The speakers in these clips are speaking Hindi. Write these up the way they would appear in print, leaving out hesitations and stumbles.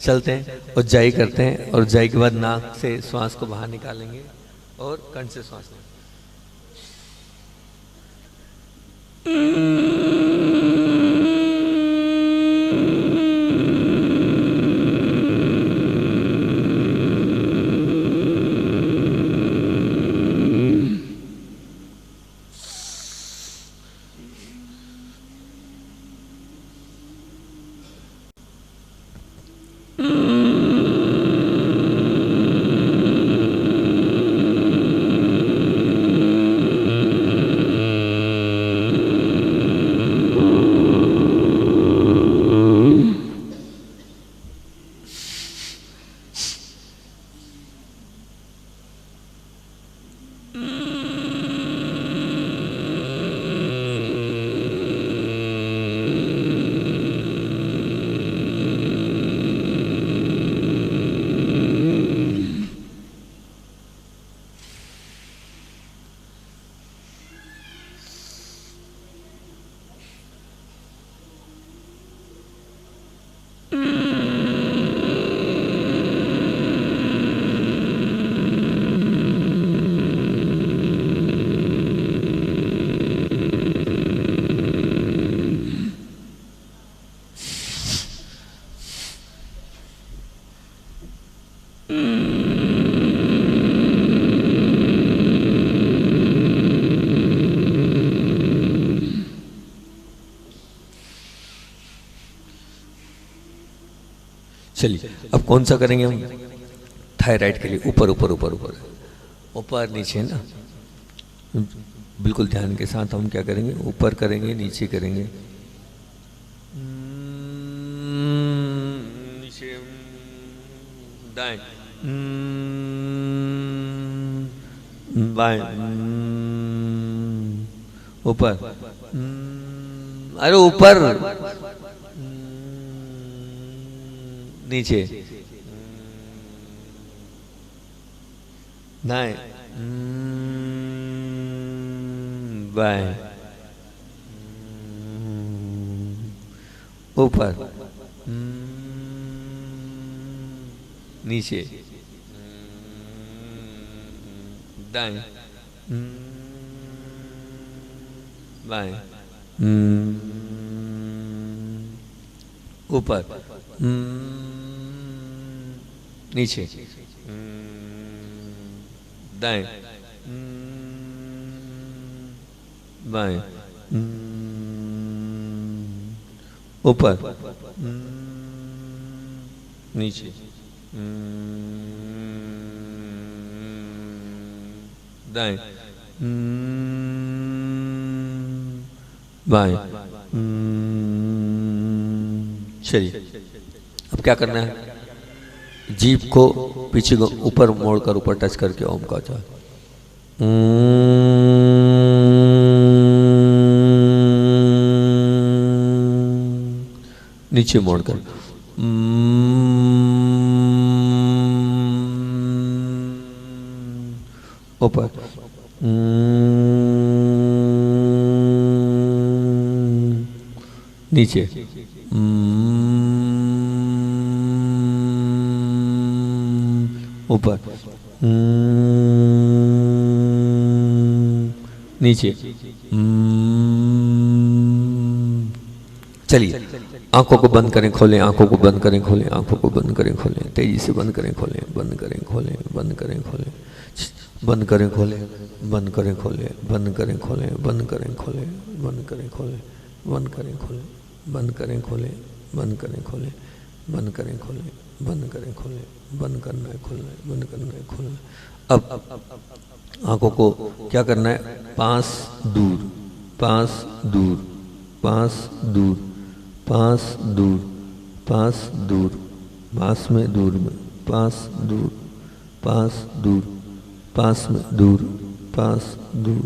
चलते हैं, उज्जाई करते हैं और उज्जाई के बाद नाक से श्वास को बाहर निकालेंगे और कंठ से श्वास लेंगे। चलिए अब कौन सा करेंगे हम? थायराइड के लिए ऊपर ऊपर ऊपर ऊपर ऊपर नीचे ना, बिल्कुल ध्यान के साथ हम क्या करेंगे, ऊपर करेंगे नीचे करेंगे, नीचे दाएं बाएं ऊपर, अरे ऊपर नीचे दाएं बाएं ऊपर नीचे दाएं बाएं ऊपर नीचे दाएं बाएं ऊपर नीचे दाएं बाएं। चलिए अब क्या करना है, जीभ को पीछे ऊपर मोड़कर ऊपर टच करके ओम का उच्चारण, नीचे मोड़कर ऊपर नीचे ऊपर नीचे। चलिए आंखों को बंद करें खोलें, आंखों को बंद करें खोलें, आंखों को बंद करें खोलें, तेजी से बंद करें खोलें, बंद करें खोलें, बंद करें खोलें, बंद करें खोलें, बंद करें खोलें, बंद करें खोलें, बंद करें खोलें, बंद करें खोलें, बंद करें खोलें, बंद करें खोलें, बंद करें खोलें, बंद करें खोलें, बंद करें खोलें, बंद करना है खोलना है, बंद करना है खोलना है। अब आंखों को क्या करना है, पास दूर पास दूर पास दूर पास दूर पास दूर, पास में दूर में, पास दूर पास दूर, पास में दूर पास दूर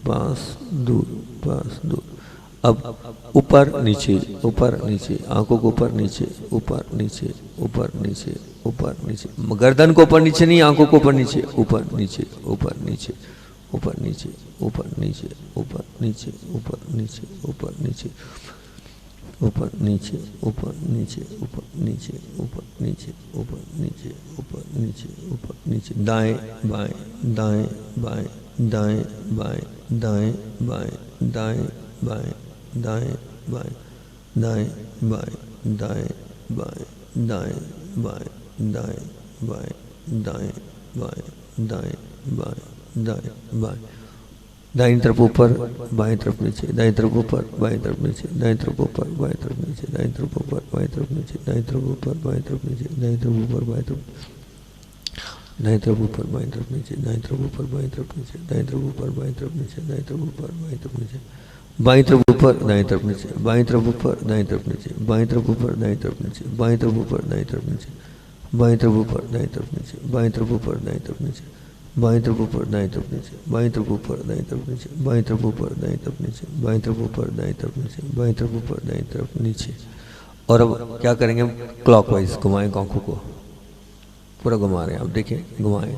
पास दूर पास दूर। अब ऊपर नीचे ऊपर नीचे, आंखों को ऊपर नीचे ऊपर नीचे ऊपर नीचे ऊपर नीचे, गर्दन को ऊपर नीचे नहीं, आंखों को ऊपर नीचे ऊपर नीचे ऊपर नीचे ऊपर नीचे ऊपर नीचे ऊपर नीचे ऊपर नीचे ऊपर नीचे। ऊपर नीचे ऊपर नीचे ऊपर नीचे ऊपर नीचे ऊपर नीचे ऊपर नीचे ऊपर नीचे, दाएं बाएं दाएं बाएं दाएं बाएं दाएं बाएं दाएं बाएं दाएं बाएं दाएं बाएं दाएं बाएं दाएं बाएं दाएं बाएं दाएं बाएं दाएं बाएं दाएं बाएं, दाईं तरफ ऊपर बाएं तरफ नीचे, दाईं तरफ ऊपर बाएं तरफ नीचे, दाईं तरफ ऊपर बाएं तरफ नीचे, दाईं तरफ ऊपर बाएं तरफ नीचे, दाईं तरफ ऊपर बाएं तरफ नीचे, दाईं तरफ ऊपर बाएं तरफ, दाईं तरफ ऊपर बाएं तरफ नीचे, दाईं तरफ ऊपर बाएं तरफ नीचे, दाईं तरफ ऊपर बाएं तरफ नीचे, दाईं तरफ ऊपर बाएं तरफ नीचे, बाएं तरफ ऊपर दाएं तरफ नीचे, बाएं तरफ ऊपर दाएं तरफ नीचे, बाएं तरफ ऊपर दाएं तरफ नीचे, बाएं तरफ ऊपर दाएं तरफ नीचे, बाएं तरफ ऊपर दाएं तरफ नीचे, बाएं तरफ ऊपर दाएं तरफ नीचे, बाएं तरफ ऊपर दाएं तरफ नीचे, बाएं तरफ ऊपर दाएं तरफ नीचे, बाएं तरफ ऊपर दाएं तरफ नीचे, बाएं तरफ ऊपर दाएं तरफ नीचे, बाएं तरफ ऊपर दाएं तरफ नीचे। और अब क्या करेंगे, क्लॉकवाइज घुमाएं आंखों को, पूरा घुमा रहे हैं आप, देखिए घुमाएं,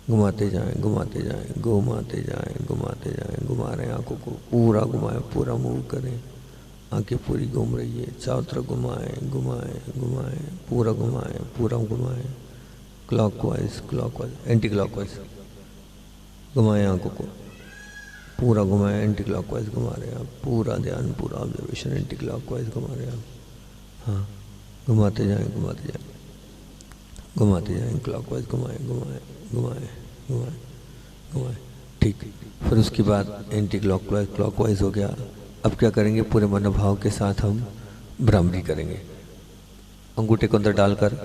घुमाते जाएं घुमाते जाएं घुमाते जाएं घुमाते जाएं, घुमा रहे हैं आंखों को, पूरा घुमाएं, पूरा मूव करें, आंखें पूरी घूम रही है, चारों तरफ घुमाएं घुमाएं घुमाएं, पूरा घुमाएं पूरा घुमाएं, क्लॉकवाइज क्लॉकवाइज एंटी क्लॉकवाइज घुमाएं आंखों को, पूरा घुमाएं, एंटी क्लॉकवाइज घुमा रहे हैं आप, पूरा ध्यान पूरा ऑब्जर्वेशन एंटी क्लॉकवाइज घुमा रहे हैं आप। हाँ, घुमाते जाएं घुमाते जाएं घुमाते जाएं, क्लॉकवाइज घुमाएं घुमाएं घुमाएं घुमाएं घुमाएं, ठीक। फिर उसके बाद एंटी क्लॉकवाइज क्लॉकवाइज हो गया। अब क्या करेंगे, पूरे मनोभाव के साथ हम भ्रामरी करेंगे, अंगूठे को अंदर डालकर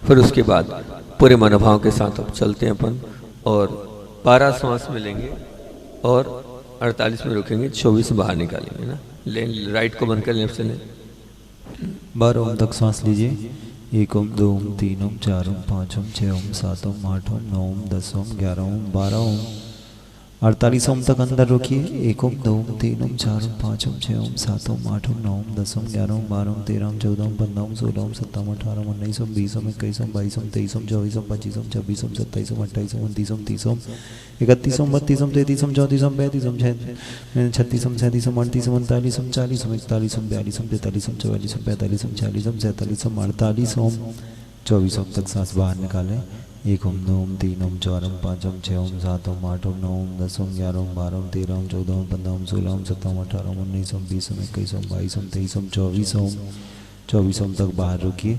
फिर उसके बाद पूरे मनोभाव के साथ अब चलते हैं अपन, और 12 सांस में लेंगे और 48 में रुकेंगे, 24 बाहर निकालेंगे ना। लें, राइट को बंद कर, लेफ्ट से लें। 12 ओम तक सांस लीजिए। 1 ओम 2 ओम 3 ओम 4 ओम 5 ओम 6 ओम 7 ओम 8 ओम 9 ओम 10 ओम 11 ओम 12 ओम 48 ओम तक अंदर रोकिए। 1 ओम 2 ओम 3 ओम 4 ओम 5 ओम 6 ओम 7 ओम 8 ओम 9 ओम 10 ओम 11 ओम 12 ओम 13 ओम 14 ओम 15 ओम 16 ओम 17 ओम 18 ओम 19 ओम 20 ओम 21 ओम 22 ओम 23 ओम 24 ओम 25 ओम 26 ओम 27 ओम 28 ओम 29 ओम 30 ओम 31 ओम 32 ओम 33 ओम 34 ओम 35 ओम 36 ओम 37 ओम 38 ओम 39 ओम 40 ओम 41 ओम 42 ओम 43 ओम 44 ओम 45 ओम 46 ओम 47 ओम 48 ओम 24 ओम तक सांस बाहर निकालें। 1 ओम 2 ओम 3 ओम 4 ओम 5 ओम 6 ओम 7 ओम 8 ओम 9 ओम 10 ओम 11 ओम 12 ओम 13 ओम 14 ओम 15 ओम 16 ओम 17 ओम 18 ओम 19 ओम 20 ओम 21 ओम 22 ओम 23 ओम 24 ओम तक बाहर रुकिए।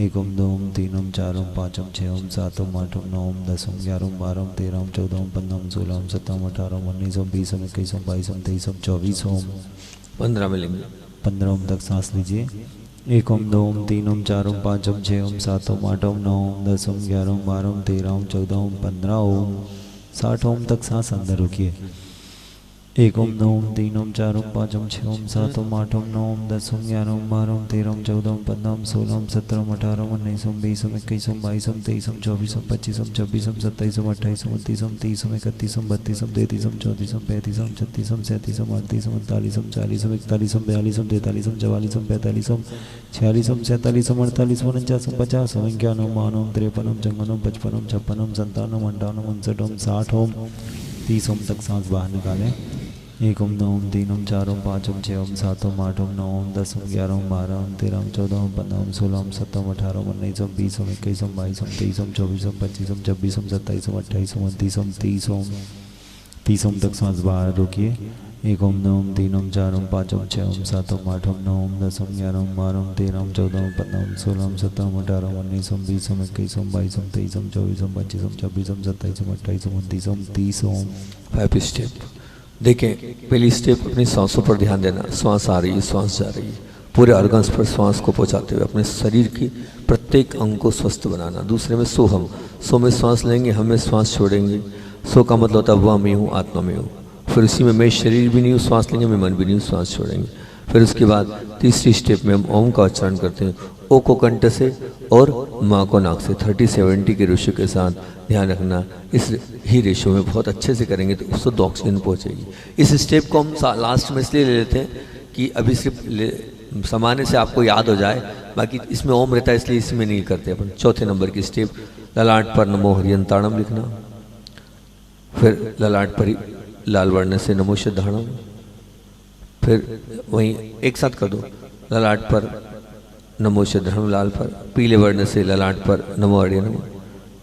1 ओम 2 ओम 3 ओम 4 ओम 5 ओम 6 ओम 7 ओम 8 ओम 9 ओम 10 ओम 11 ओम 12 ओम 13 ओम 14 ओम 15 ओम 16 ओम 17 ओम 18 ओम 19 ओम 20 ओम 21 ओम 22 ओम 23 ओम 24 ओम 15 में लेंगे। 15 ओम तक सांस लीजिए। 1 ओम 2 ओम 3 ओम 4 ओम 5 ओम 6 ओम 7 ओम 8 ओम 9 ओम 10 ओम 11 ओम 12 ओम 13 ओम 14 ओम 15 ओम 60 ओम तक सांस अंदर रोकिए। 1 ओम 2 ओम 3 ओम 4 ओम 5 ओम 6 ओम 7 ओम 8 ओम 9 ओम 10 ओम 11 ओम 12 ओम 13 ओम 14 ओम 15 ओम 16 ओम 17 ओम 18 ओम 19 ओम 20 ओम 21 ओम 22 ओम 23 ओम 24 ओम 25 ओम 26 ओम 27 ओम 28 ओम 29 ओम 30 ओम 31 ओम 32 ओम 33 ओम 34 ओम 35 ओम 36 ओम 37 ओम 38 ओम 39 ओम 40 ओम 41 ओम 42 ओम 43 ओम 44 ओम 45 ओम 46 ओम 47 ओम 48 ओम 49 ओम 50 ओम 51 ओम 52 ओम 53 ओम 54 ओम 55 ओम 56 ओम 57 ओम 58 ओम 59 ओम 60 ओम 30 ओम तक सांस बाहर निकालें। 1 ओम 2 ओम 3 ओम 4 ओम 5 ओम 6 ओम 7 ओम 8 ओम 9 ओम 10 ओम 11 ओम 12 ओम 13 ओम 14 ओम 15 ओम 16 ओम 17 ओम 18 ओम 19 ओम 20 ओम 21 ओम 22 ओम 23 ओम 24 ओम 25 ओम 26 ओम 27 ओम 28 ओम 29 ओम 30 ओम तक सांस बाहर रोकिए। 1 ओम 2 ओम 3 ओम 4 ओम 5 ओम 6 ओम 7 ओम 8 ओम 9 ओम 10 ओम 11 ओम 12 ओम 13 ओम 14 ओम 15 ओम 16 ओम 17 ओम 18 ओम 19 ओम 20 ओम 21 ओम 22 ओम 23 ओम 24 ओम 25 ओम 26 ओम 27 ओम 28 ओम 29 ओम 30 ओम 5 स्टेप देखें। पहली स्टेप अपनी सांसों पर ध्यान देना, श्वास आ रही है, श्वास जा रही है, पूरे ऑर्गन्स पर श्वास को पहुंचाते हुए अपने शरीर की प्रत्येक अंग को स्वस्थ बनाना। दूसरे में सोहम, सो में श्वास लेंगे, हम में श्वास छोड़ेंगे। सो का मतलब होता है वह मैं हूँ, आत्मा में हूँ। फिर उसी में मैं शरीर भी नहीं हूँ, श्वास लेंगे, मैं मन भी नहीं हूँ, श्वास छोड़ेंगे। फिर उसके बाद तीसरी स्टेप में हम ओम का उच्चारण करते हैं, ओ को कंठ से और माँ को नाक से 30-70 के रेशो के साथ। ध्यान रखना इस ही रेशो में बहुत अच्छे से करेंगे तो 102 ऑक्सीजन पहुँचेगी। इस स्टेप को हम लास्ट में इसलिए ले लेते हैं कि अभी सिर्फ सामान्य से आपको याद हो जाए, बाकी इसमें ओम रहता है इसलिए इसमें नहीं करते अपन। चौथे नंबर की स्टेप, ललाट पर नमो हरियंताणम लिखना, फिर ललाट पर ही लाल वर्ण से नमो सिद्धाणम, फिर वहीं एक साथ कर दो, ललाट पर नमो सिद्धाणम लाल पर, पीले वर्ण से ललाट पर नमो हरियनम,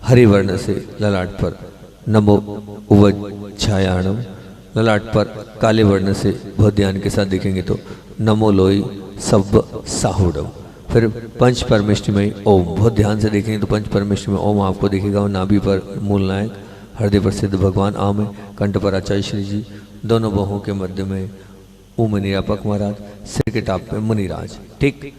हरि वर्ण से ललाट पर नमो उवच्छायाणम, ललाट पर काले वर्ण से बहुत ध्यान के साथ देखेंगे तो नमो लोई सब्ब साहुडम। फिर पंच परमेष्टि में ओम, बहुत ध्यान से देखेंगे तो पंच परमेष्टि में ओम आपको दिखेगा। और नाभि पर मूल नायक, हृदय पर सिद्ध भगवान आम है, कंठ पर आचार्य श्री जी, दोनों बाहों के मध्य में ओ मुनिरापक महाराज, सिर के टाप पे मुनिराज। ठीक,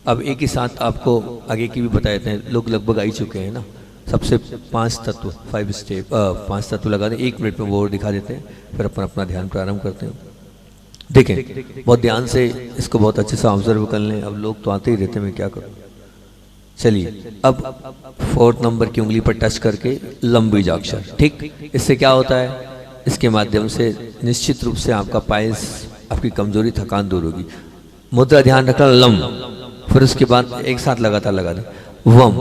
अब एक ही साथ आपको आगे की भी बता देते हैं, लोग लगभग आ ही चुके हैं ना। सबसे 5 तत्व 5 स्टेप 5 तत्व लगा दें, 1 मिनट में वो दिखा देते हैं, फिर अपना ध्यान प्रारंभ करते हैं। देखें बहुत ध्यान से इसको बहुत अच्छे से ऑब्जर्व कर लें। अब लोग तो आते ही रहते हैं, मैं क्या करूं। चलिए अब 4th नंबर की उंगली पर टच करके लंबी जाक्षर। ठीक, इससे क्या होता है, इसके माध्यम से निश्चित रूप से आपका पायस, आपकी कमजोरी, थकान दूर होगी। मुद्रा ध्यान रखना लम, फिर उसके बाद एक साथ लगातार लगा दें वम।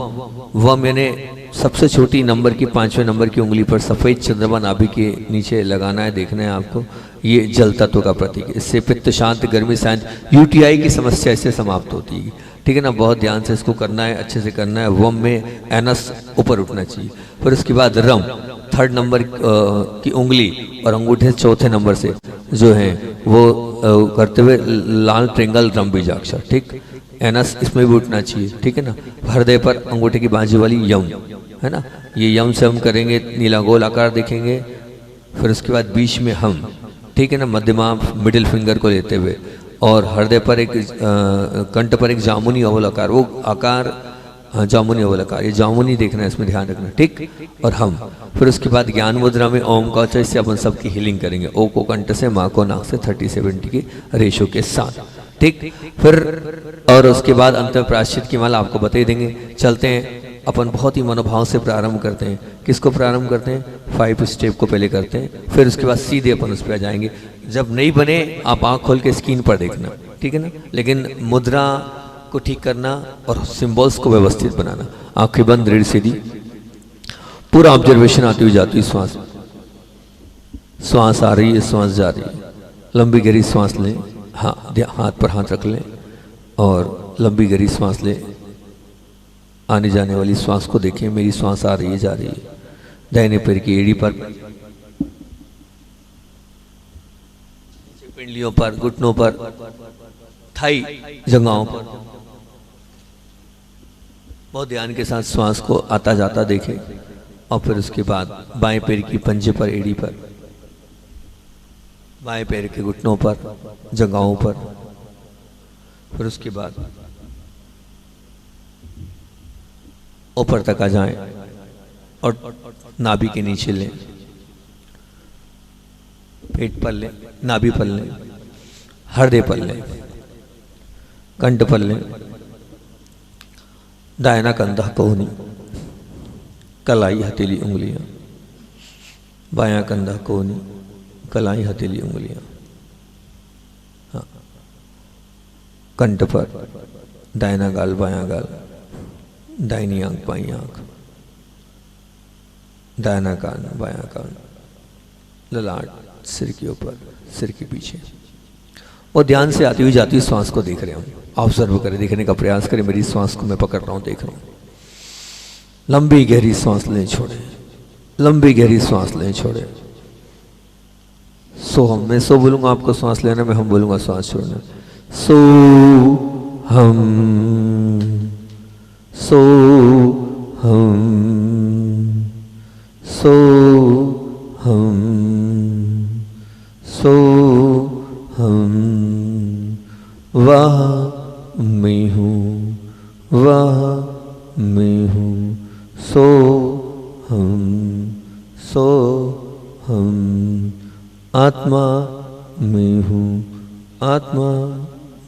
वम यानी सबसे छोटी नंबर की 5वें नंबर की उंगली पर सफ़ेद चंद्रमा नाभि के नीचे लगाना है, देखना है आपको। ये जल तत्व का प्रतीक है। इससे पित्त शांत, गर्मी शांत, यूटीआई की समस्या इससे समाप्त होती है। ठीक है ना, बहुत ध्यान से इसको करना है, अच्छे से करना है। वम में एनस ऊपर उठना चाहिए। फिर उसके बाद रम, 3rd नंबर की उंगली और अंगूठे 4थे नंबर से जो है वो करते हुए लाल ट्रेंगल रम बीजाक्षर। ठीक, एनस इसमें भी उठना चाहिए। ठीक है ना, हृदय पर अंगूठे की बाजू वाली यम है ना, ये यम से हम करेंगे, नीला गोल आकार देखेंगे। फिर उसके बाद बीच में हम, ठीक है ना, मध्यमा मिडिल फिंगर को लेते हुए, और हृदय पर एक कंठ पर एक जामुनी ओवल आकार, वो आकार जामुनी ओवल आकार, ये जामुनी देखना है, इसमें ध्यान रखना। ठीक, और हम फिर उसके बाद ज्ञान मुद्रा में ओम का उच्चारण से अपन सबकी हीलिंग करेंगे। ओ को कंठ से, माँ को नाक से 30-70 की रेशो के साथ। ठीक, फिर और उसके बाद अंत में प्रायश्चित की माला आपको बता ही देंगे। चलते हैं अपन, बहुत ही मनोभाव से प्रारंभ करते हैं। किसको प्रारंभ करते हैं, 5 स्टेप को पहले करते हैं, फिर उसके बाद सीधे अपन उस पर आ जाएंगे। जब नहीं बने आप आँख खोल के स्क्रीन पर देखना, ठीक है ना, लेकिन मुद्रा को ठीक करना और सिंबल्स को व्यवस्थित बनाना। आंखें बंद, रीढ़ सीधी, पूरा ऑब्जर्वेशन आती हुई जाती है। श्वास आ रही है, श्वास जा रही है, लंबी गहरी श्वास लें, हाथ पर हाथ रख लें और लंबी गहरी श्वास लें। आने जाने वाली श्वास को देखें, मेरी श्वास आ रही है, जा रही है। दाहिने पैर की एड़ी पर, पिंडलियों पर, घुटनों पर, थाई जगहों पर बहुत ध्यान के साथ श्वास को आता जाता देखें। और फिर उसके बाद बाएं पैर की पंजे पर, एड़ी पर, बाएं पैर के घुटनों पर, जगहों पर, फिर उसके बाद ऊपर तक आ जाएं और नाभि के नीचे लें, पेट पर लें, नाभि पर लें, हृदय पर लें, कंठ पर लें, दायना कंधा कोहनी, कलाई हथेली उंगलियां, बायां कंधा कोहनी, कलाई हथेली उंगलियां, हाँ, कंठ पर, दायना गाल, बायां गाल, दाहिनी आंख, बाईं आंख, दायना कान, बायां कान, ललाट, सिर के ऊपर, सिर के पीछे। और ध्यान से आती हुई जाती हुई श्वास को देख रहे हूँ, ऑब्जर्व करें, देखने का प्रयास करें। मेरी श्वास को मैं पकड़ रहा हूँ, देख रहा हूँ। लंबी गहरी श्वास लें, छोड़ें, लंबी गहरी श्वास लें, छोड़ें। सो हम, मैं सो बोलूंगा, आपको श्वास लेना, मैं हम बोलूंगा, श्वास छोड़ना। सो हम, सो हम, सो हम, सो हम, वाह मैं हूँ, वाह मैं हूँ, सो हम, सो हम, आत्मा मैं हूँ, आत्मा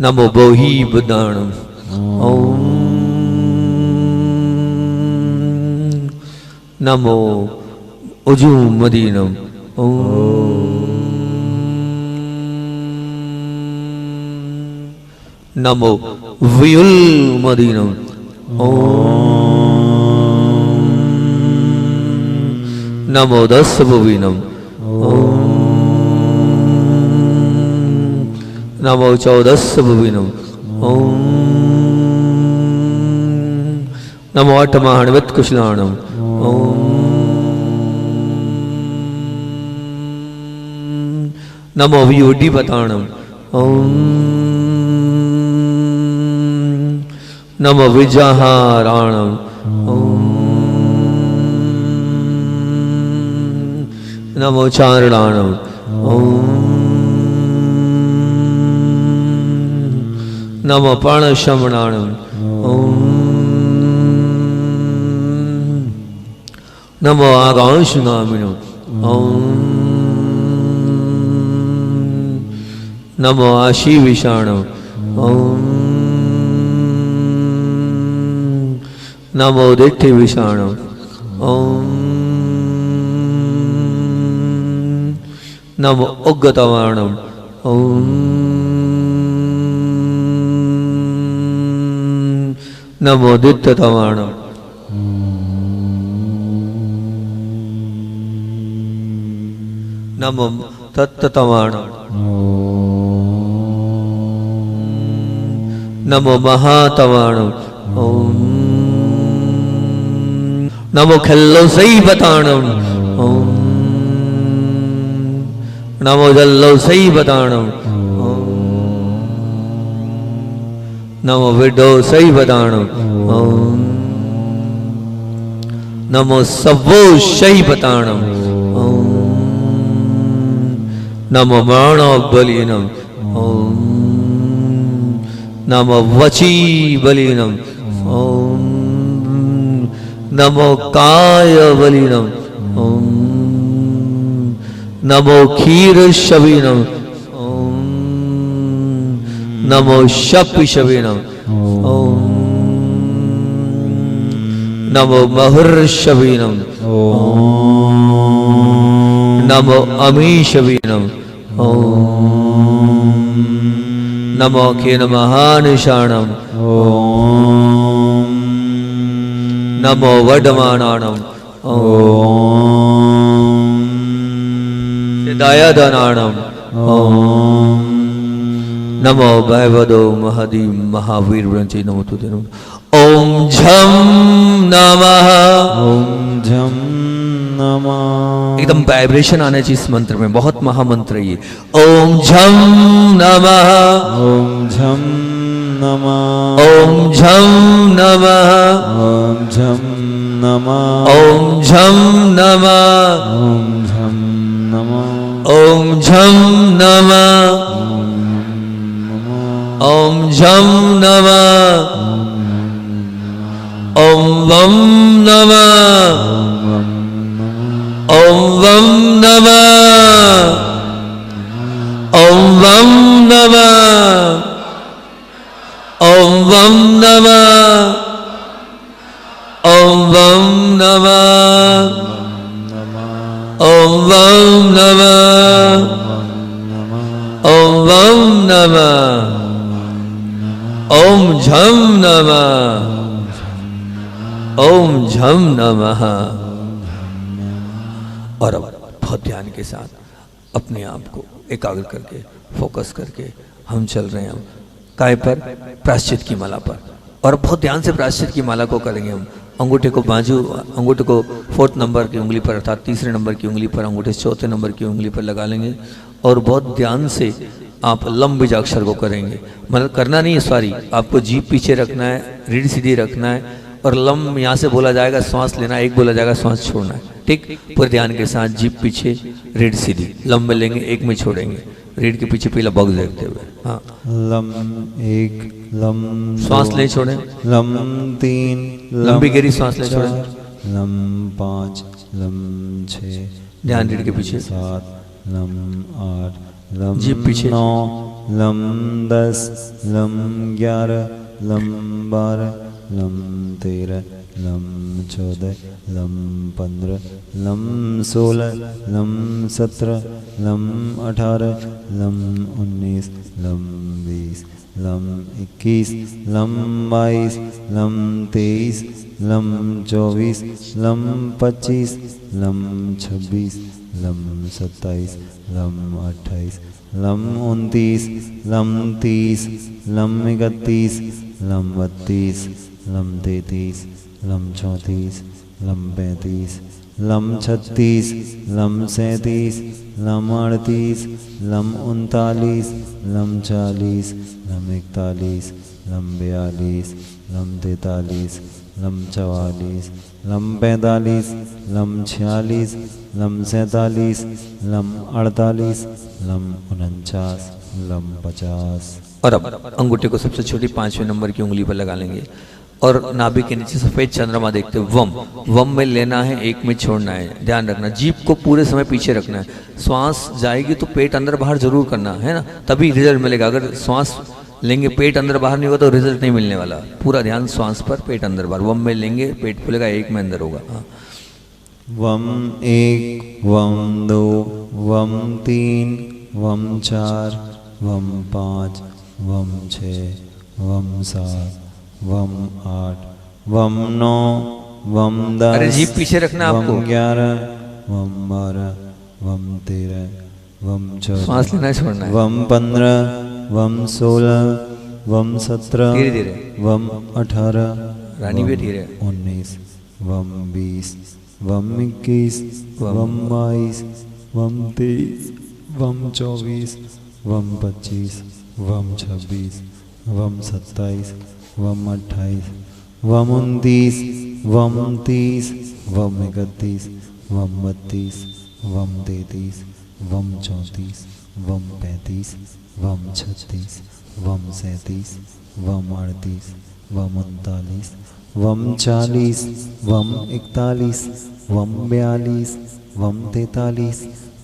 नमो बोहि बुदाणम। ओम नमो उजू मदीनम। नमो वियुल मदीनम। नमो दस भुविनम। नमो चौदस भुविनम। नमो अठमाहणवित कुशलाणम। नमो वियोडी बताणम। नमो विजाहाराणम। नमो चारणाणम। नमो प्राणशमनाणम। नमो आकाशगामिनम। नमो आशीविषाणम। नमो दिट्ठि विषाणम। नमो उग्गतवाणम। नमो दित्ततवाणम। नमो तत्ततवाणम। नमो महातवाणम। नमो खल्लो सही बताणम। नमो जल्लो सही बताणम। नमो विडो सही बताणम। नमो सवो सही बताणम। नमो माणो बलिनम। नमो वची बलिनम। नमो काय बलिनम। नमो क्षीर शवीनम। नमो शप शवीनम। नमो महुर शवीनम। नमो अमी शवीनम। नमो खेन महानिशाणम। नमो वडमानाणम। सिदायदानाणम। नमो भैवदो महदी महावीर व्रंची नमो तुते नमो। ओम झम नमः। ओम झम नमः। एकदम वाइब्रेशन आना चाहिए इस मंत्र में, बहुत महामंत्र है ये। ओम झम नमः। ओम झम नमः। ओम झम नमः। ओम झम नमः। ओम झम नमः। ओम झम नमः। ओम झम नमः। ओम वम नमः। ओम वम नमः। ओम वम नमः। ओम वम नमः। ओम वम नमः। ओम वम नमः। ओम वम नमः। ओम झम नमः। ओम झम नमः। और अब बहुत ध्यान के साथ अपने आप को एकाग्र करके फोकस करके हम चल रहे हैं काय पर, प्रायश्चित की माला पर। और बहुत ध्यान से प्रायश्चित की माला को करेंगे हम। अंगूठे को बाजू, अंगूठे को 4th नंबर की उंगली पर अर्थात 3रे नंबर की उंगली पर, अंगूठे 4थे नंबर की उंगली पर लगा लेंगे और बहुत ध्यान से आप लम बीजाक्षर को करेंगे। मतलब करना नहीं है सॉरी, आपको जीभ पीछे रखना है, रीढ़ सीधी रखना है और लम यहाँ से बोला जाएगा, श्वास लेना एक बोला जाएगा, श्वास छोड़ना है। ठीक, पूरे ध्यान के साथ जीभ पीछे, रीढ़ सीधी, लम में लेंगे, एक में छोड़ेंगे, रीढ़ के पीछे पीला बॉक्स देखते हुए। हाँ, लम एक, लम श्वास ले छोड़े, लम 3, लंबी गहरी श्वास ले छोड़े, लम 5, लम 6, ध्यान रीढ़ के पीछे, 7, लम 8, लम जीभ पीछे। 9, lump 10, lump 11, lump 12, lump 13, lump 14, lump 15, lump 16, lump 17, lump 18, lump 19, lump 20, lump 21, lump 22, lump 23, lump 24, lump 25, lump 26, lump 27, lump 28, lump 29, lump 30, lump 31, lump 32, lump 33, lump 34, lump 35, lump 36, lump 37, lump 38, lump 39, lump 40, lump 41, lump 42, lump 43, lump 44, lump 45, lump 46, lump 47, lump 48, lump 49, lump 50। और अब अंगूठे को सबसे छोटी 5वें नंबर की उंगली पर लगा लेंगे और नाभि के नीचे सफेद चंद्रमा देखते हुए वम वम में लेना है, एक में छोड़ना है। ध्यान रखना, जीभ को पूरे समय पीछे रखना है। श्वास जाएगी तो पेट अंदर बाहर जरूर करना है ना, तभी रिजल्ट मिलेगा। अगर श्वास लेंगे पेट अंदर बाहर नहीं होगा तो रिजल्ट नहीं मिलने वाला। पूरा ध्यान श्वास पर, पेट अंदर बाहर। वम में लेंगे पेट खुलेगा, एक में अंदर होगा। हाँ। वम 1, वम 2, वम 3, वम 4, वम 5, वम 6, वम 7, वम 8, वम 9, वम 10, अरे जीभ पीछे रखना आपको। वम 11, वम 12, वम 13, वम 14, श्वास लेना छोड़ना है। वम 15, वम 16, वम 17, धीरे धीरे। वम 18, रानी भी धीरे। 19, वम 20, वम 21, वम 22, वम 23, वम 24, वम 25, वम 26, वम 27, वम 28, वम 29, वम 30, वम 31, वम 32, वम 33, वम 34, वम 35, वम 36, वम 37, वम 38, वम 39, वम 40, वम 41, वम 42, वम 43,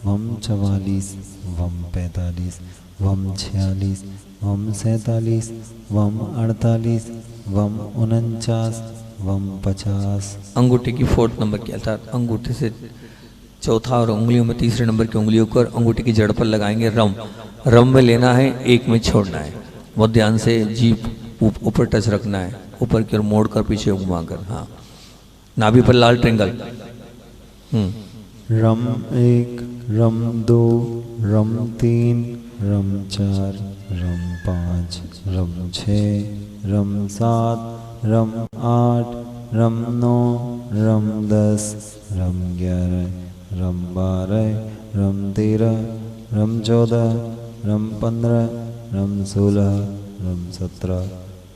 वम 44, वम 45, वम 46, वम 47, वम 48, वम 49, वम 50। अंगूठे की 4th नंबर की अर्थात अंगूठे से चौथा और उंगलियों में तीसरे नंबर की उंगलियों को अंगूठे की जड़ पर लगाएंगे। रम रम में लेना है, एक में छोड़ना है। बहुत ध्यान से जीभ ऊपर टच रखना है, ऊपर की ओर मोड़ कर पीछे घुमाकर। हाँ, नाभि पर लाल ट्रेंगल। रम 1, रम 2, रम 3, रम 4, रम 5, रम 6, रम 7, रम 8, रम 9, रम 10, रम 11, रम 12, रम 13, रम 14, रम 15, रम 16, रम 17,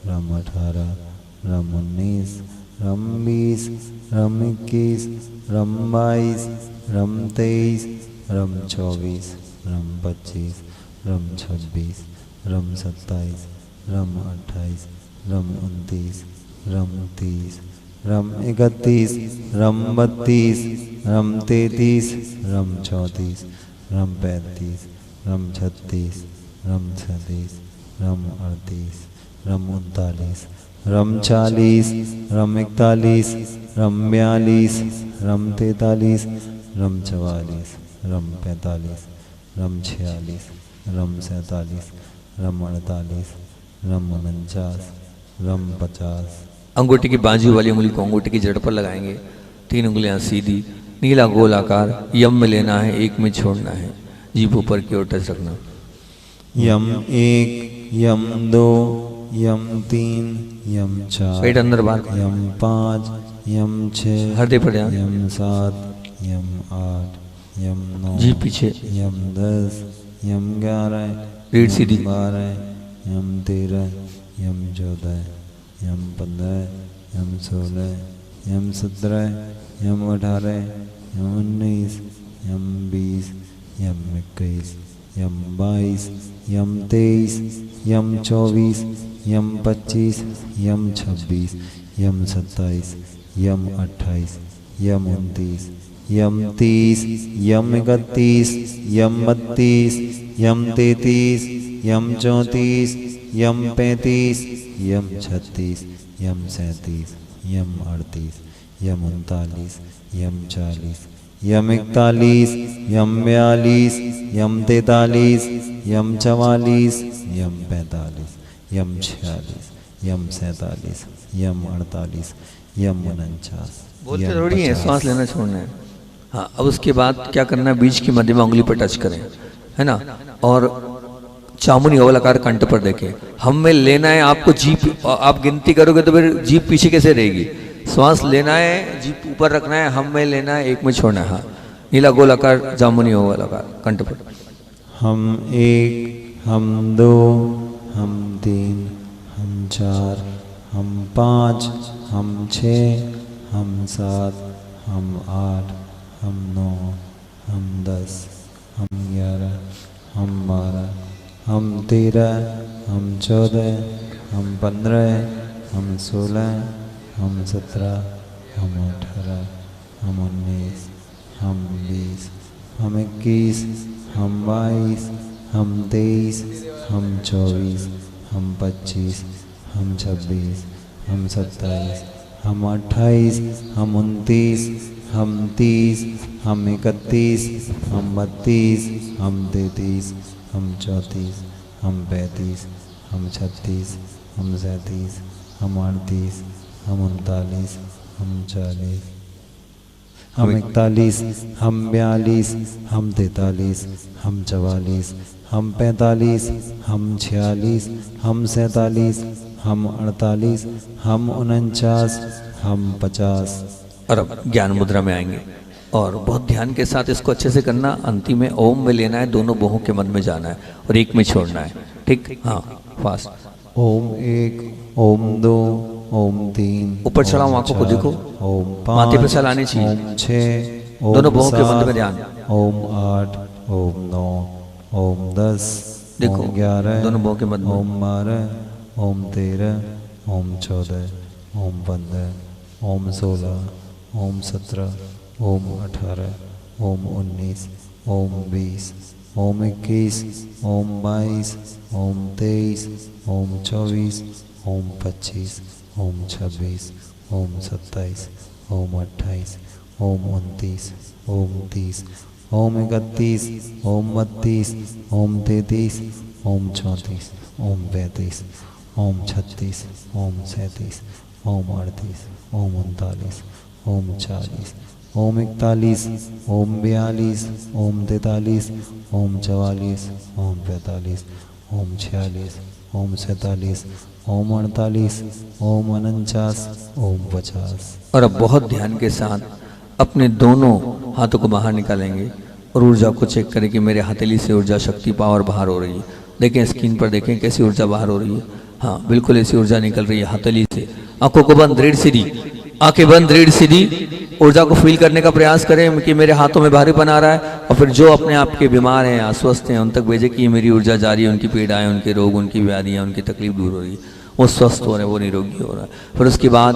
रम 18, रम 19, रम 20, रम 21, रम 22, रम 23, रम 24, रम 25, रम 26, रम 27, रम 28, रम 29, रम 30, रम 31, रम 32, रम 33, रम 34, रम 35, रम 36, रम 37, रम 38, रम 39, रम 40, रम 41, रम 42, रम 43, रम 44, रम 45, रम 46, रम 47, रम 48, रम 49, रम 50। अंगूठे की बाजू वाली उंगली को अंगूठे की जड़ पर लगाएंगे। 3 उंगलियां सीधी, नीला गोल आकार। यम में लेना है, एक में छोड़ना है। जीभ ऊपर की ओर टच रखना। यम 1, यम 2, यम 3, यम 4, पेट अंदर बाहर कर। यम 5, यम 6, हृदय पर ध्यान। यम 7, यम 8, यम 9, जीभ पीछे। यम 10, यम 11, रीढ़ सीधी। यम 12, यम 13, यम 14, यम 15, यम 16, यम 17, यम 18, यम 19, यम 20, यम 21, यम 22, यम 23, यम 24, यम 25, यम 26, यम 27, यम 28, यम 29, यम 30, यम 31, यम 32, यम 33, यम 34, यम 35, यम 36, यम 37, यम 38, यम 39, यम 40, यम 41, यम 42, यम 43, यम 44, यम 45, यम 46, यम 47, यम 48, यम 49। बोलते जरूरी है, श्वास लेना छोड़ना है। हाँ, अब उसके बाद क्या करना है, बीच की मध्यमा उंगली पर टच करें, है ना, और चामुनी अवलाकार कंठ पर देखें। हम में लेना है आपको, जीप आप गिनती करोगे तो फिर जीप पीछे कैसे रहेगी। श्वास लेना है, जीप ऊपर रखना है, हम में लेना है, एक में छोड़ना है। हाँ, नीला गोलाकार जामुनी अवलाकार कंठ पर। हम 1, हम 2, हम 3, हम 4, हम 5, हम 6, हम 7, हम 8, हम 9, हम 10, हम 11, हम 12, हम 13, हम 14, हम 15, हम 16, हम 17, हम 18, हम 19, हम 20, हम 21, हम 22, हम 23, हम 24, हम 25, हम 26, हम 27, हम 28, हम 29, हम 30, हम 31, हम 32, हम 33, हम 34, हम 35, हम 36, हम 37, हम 38, हम 39, हम 40, हम 41, हम 42, हम 43, हम 44, हम 45, हम 46, हम 47, हम 48, हम 49, हम 50। और अब ज्ञान मुद्रा में आएंगे और बहुत ध्यान के साथ इसको अच्छे से करना। अंतिम में ओम में लेना है, दोनों बाहों के मध्य में जाना है और एक में छोड़ना है। ठीक, हाँ, फास्ट। ओम 1, ओम 2, ओम 3, ऊपर चढ़ाओ, आंखों को देखो, ओम 5, माथे पे चलानी चाहिए। ओम 6, ओम दोनों बाहों के 7, मध्य में ध्यान। ओम 8, ओम 9, ओम 10, देखो, ओम 11, दोनों बाहों के मध्य में। ओम 12, ओम 13, ओम 14, ओम 15, ओम 16, ओम 17, ओम 18, ओम 19, ओम 20, ओम 21, ओम 22, ओम 23, ओम 24, ओम 25, ओम 26, ओम 27, ओम 28, ओम 29, ओम 30, ओम 31, ओम 32, ओम 33, ओम 34, ओम 35, ओम 36, ओम 37, ओम 38, ओम 39, ओम 40, ओम 41, ओम 42, ओम 43, ओम 44, ओम 45, ओम 46, ओम 47, ओम 48, ओम 49, ओम 50। और अब बहुत ध्यान के साथ अपने दोनों हाथों को बाहर निकालेंगे और ऊर्जा को चेक करें कि मेरे हथेली से ऊर्जा, शक्ति, पावर बाहर हो रही है। देखें स्क्रीन पर, देखें कैसी ऊर्जा बाहर हो रही है। हाँ, बिल्कुल ऐसी ऊर्जा निकल रही है हथेली से। आंखों को बंद, रीढ़ सीधी, आंखें बंद, रीढ़ सीधी। ऊर्जा को फील करने का प्रयास करें कि मेरे हाथों में भारीपन आ रहा है, और फिर जो अपने आप के बीमार हैं, अस्वस्थ हैं, उन तक भेजे कि मेरी ऊर्जा जारी है, उनकी पीड़ाएं, उनके रोग, उनकी व्याधियां, उनकी तकलीफ दूर हो रही है, वो स्वस्थ हो रहे हैं, वो निरोगी हो रहा है। फिर उसके बाद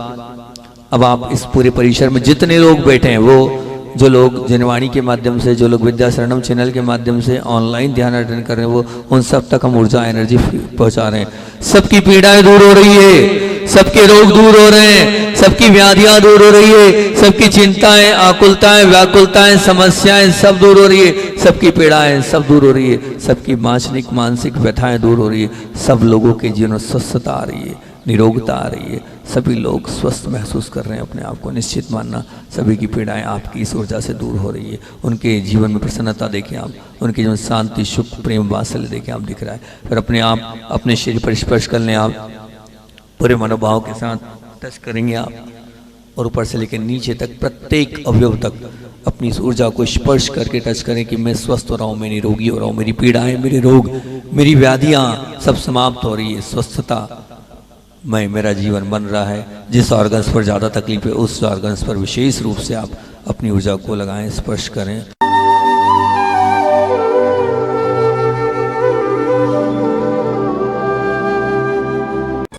अब आप इस पूरे परिसर में जितने लोग बैठे हैं, वो जो लोग जनवाणी के माध्यम से, जो लोग विद्या शरणम चैनल के माध्यम से ऑनलाइन ध्यान अटेंड कर रहे हैं, वो उन सब तक हम ऊर्जा, एनर्जी पहुंचा रहे हैं। सबकी पीड़ाएं दूर हो रही है, सबके रोग दूर हो रहे हैं, सबकी व्याधियां दूर हो रही है, सबकी चिंताएं, आकुलताएं, व्याकुलताएं, समस्याएं सब दूर हो रही है, सबकी पीड़ाएं सब दूर हो रही है, सबकी मानसिक मानसिक व्यथाएं दूर हो रही है, सब लोगों के जीवन में स्वस्थता आ रही है, निरोगता आ रही है, सभी लोग स्वस्थ महसूस कर रहे हैं अपने आप को। निश्चित मानना सभी की पीड़ाएं आपकी इस ऊर्जा से दूर हो रही है। उनके जीवन में प्रसन्नता देखें आप, उनके जीवन शांति, सुख, प्रेम, वात्सल्य देखें आप, दिख रहा है। फिर अपने आप अपने शरीर पर स्पर्श कर लें आप, पूरे मनोभाव के साथ टच करेंगे आप, और ऊपर से लेकर नीचे तक प्रत्येक अवयव तक अपनी इस ऊर्जा को स्पर्श करके टच करें कि मैं स्वस्थ हो रहा हूँ, मैं निरोगी हो रहा हूँ, मेरी पीड़ाएं, मेरे रोग, मेरी व्याधियाँ सब समाप्त हो रही है, स्वस्थता मैं, मेरा जीवन बन रहा है। जिस ऑर्गन्स पर ज़्यादा तकलीफ है, उस ऑर्गन्स पर विशेष रूप से आप अपनी ऊर्जा को लगाएं, स्पर्श करें।